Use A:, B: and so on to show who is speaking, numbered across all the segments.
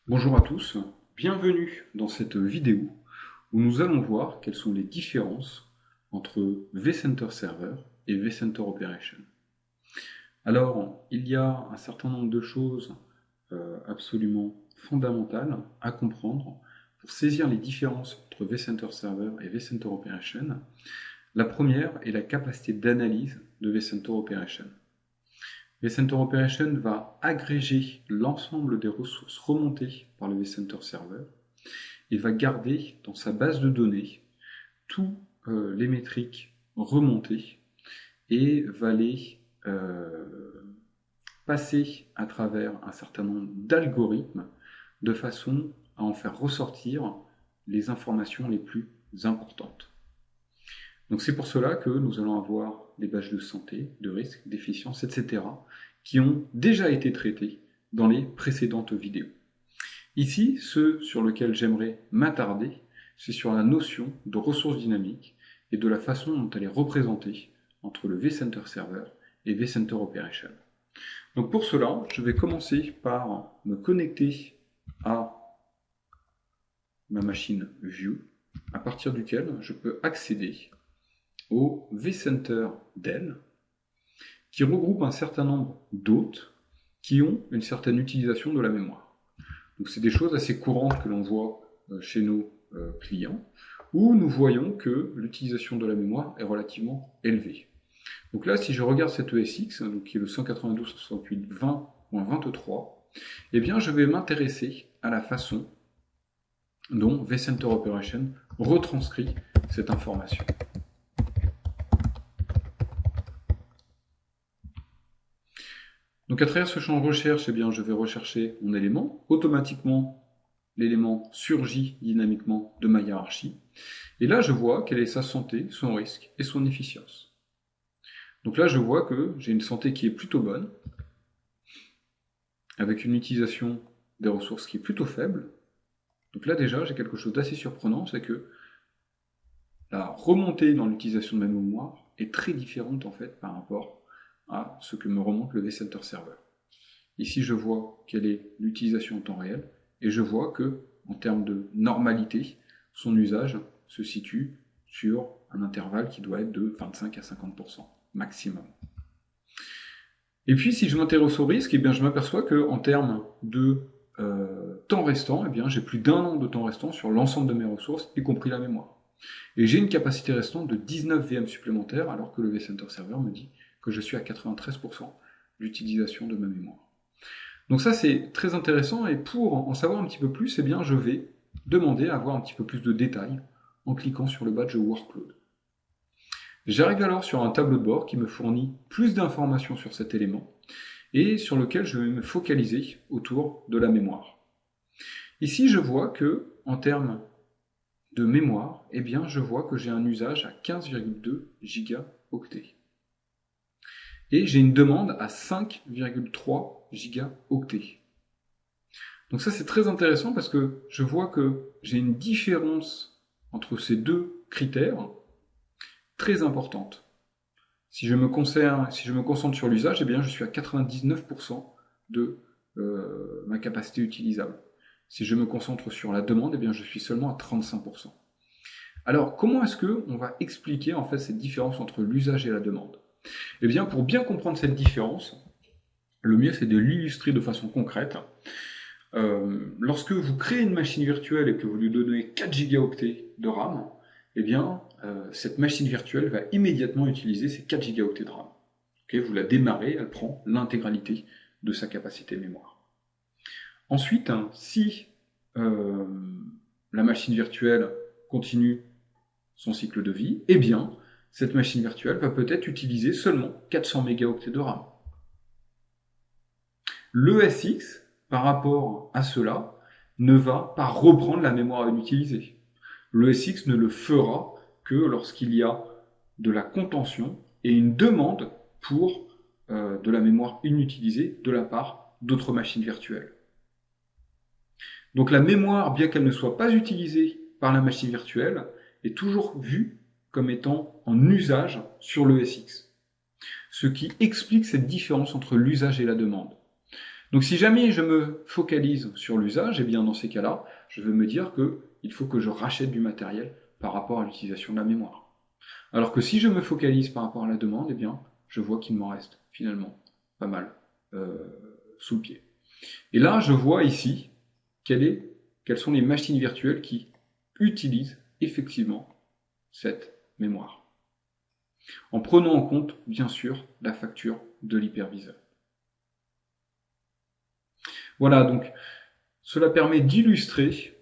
A: Bonjour à tous, bienvenue dans cette vidéo où nous allons voir quelles sont les différences entre vCenter Server et vCenter Operation. Alors, il y a un certain nombre de choses absolument fondamentales à comprendre pour saisir les différences entre vCenter Server et vCenter Operation. La première est la capacité d'analyse de vCenter Operation. vCenter Operation va agréger l'ensemble des ressources remontées par le vCenter Server et va garder dans sa base de données tous les métriques remontées et va les passer à travers un certain nombre d'algorithmes de façon à en faire ressortir les informations les plus importantes. Donc c'est pour cela que nous allons avoir des badges de santé, de risque, d'efficience, etc. qui ont déjà été traités dans les précédentes vidéos. Ici, ce sur lequel j'aimerais m'attarder, c'est sur la notion de ressources dynamiques et de la façon dont elle est représentée entre le vCenter Server et vCenter Operation. Donc pour cela, je vais commencer par me connecter à ma machine View, à partir duquel je peux accéder au vCenter Dell, qui regroupe un certain nombre d'hôtes qui ont une certaine utilisation de la mémoire. Donc c'est des choses assez courantes que l'on voit chez nos clients, où nous voyons que l'utilisation de la mémoire est relativement élevée. Donc là, si je regarde cet ESX, donc qui est le 192.68.20.23, eh bien je vais m'intéresser à la façon dont vCenter Operation retranscrit cette information. Donc à travers ce champ de recherche, eh bien, je vais rechercher mon élément. Automatiquement, l'élément surgit dynamiquement de ma hiérarchie. Et là, je vois quelle est sa santé, son risque et son efficience. Donc là, je vois que j'ai une santé qui est plutôt bonne, avec une utilisation des ressources qui est plutôt faible. Donc là, déjà, j'ai quelque chose d'assez surprenant, c'est que la remontée dans l'utilisation de ma mémoire est très différente en fait par rapport à ce que me remonte le vCenter Server. Ici, je vois quelle est l'utilisation en temps réel, et je vois que, en termes de normalité, son usage se situe sur un intervalle qui doit être de 25 à 50% maximum. Et puis, si je m'intéresse au risque, eh bien, je m'aperçois qu'en termes de temps restant, eh bien, j'ai plus d'1 an de temps restant sur l'ensemble de mes ressources, y compris la mémoire. Et j'ai une capacité restante de 19 VM supplémentaires, alors que le vCenter Server me dit que je suis à 93% d'utilisation de ma mémoire. Donc ça, c'est très intéressant, et pour en savoir un petit peu plus, eh bien, je vais demander à avoir un petit peu plus de détails en cliquant sur le badge Workload. J'arrive alors sur un tableau de bord qui me fournit plus d'informations sur cet élément et sur lequel je vais me focaliser autour de la mémoire. Ici, je vois que, en termes de mémoire, eh bien, je vois que j'ai un usage à 15,2 gigaoctets. Et j'ai une demande à 5,3 gigaoctets. Donc ça, c'est très intéressant parce que je vois que j'ai une différence entre ces deux critères très importante. Si je me concentre sur l'usage, eh bien, je suis à 99% de ma capacité utilisable. Si je me concentre sur la demande, eh bien, je suis seulement à 35%. Alors, comment est-ce qu'on va expliquer en fait cette différence entre l'usage et la demande? Eh bien, pour bien comprendre cette différence, le mieux c'est de l'illustrer de façon concrète. Lorsque vous créez une machine virtuelle et que vous lui donnez 4 gigaoctets de RAM, eh bien, cette machine virtuelle va immédiatement utiliser ces 4 gigaoctets de RAM. Okay, vous la démarrez, elle prend l'intégralité de sa capacité mémoire. Ensuite, si la machine virtuelle continue son cycle de vie, eh bien, cette machine virtuelle va peut-être utiliser seulement 400 mégaoctets de RAM. L'ESX, par rapport à cela, ne va pas reprendre la mémoire inutilisée. L'ESX ne le fera que lorsqu'il y a de la contention et une demande pour de la mémoire inutilisée de la part d'autres machines virtuelles. Donc la mémoire, bien qu'elle ne soit pas utilisée par la machine virtuelle, est toujours vue comme étant en usage sur l'ESX. Ce qui explique cette différence entre l'usage et la demande. Donc si jamais je me focalise sur l'usage, eh bien dans ces cas-là, je vais me dire qu'il faut que je rachète du matériel par rapport à l'utilisation de la mémoire. Alors que si je me focalise par rapport à la demande, eh bien je vois qu'il m'en reste finalement pas mal euh, sous le pied. Et là, je vois ici quelles sont les machines virtuelles qui utilisent effectivement cette mémoire. En prenant en compte, bien sûr, la facture de l'hyperviseur. Voilà, donc cela permet d'illustrer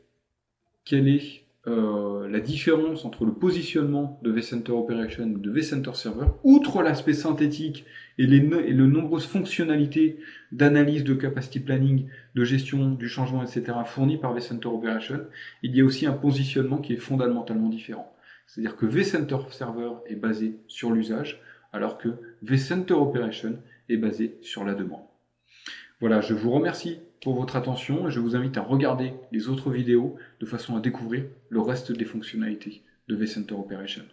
A: quelle est la différence entre le positionnement de vCenter Operation et de vCenter Server, outre l'aspect synthétique et les nombreuses fonctionnalités d'analyse de capacity planning, de gestion du changement, etc. fournies par vCenter Operation, il y a aussi un positionnement qui est fondamentalement différent. C'est-à-dire que vCenter Server est basé sur l'usage, alors que vCenter Operation est basé sur la demande. Voilà, je vous remercie pour votre attention et je vous invite à regarder les autres vidéos de façon à découvrir le reste des fonctionnalités de vCenter Operation.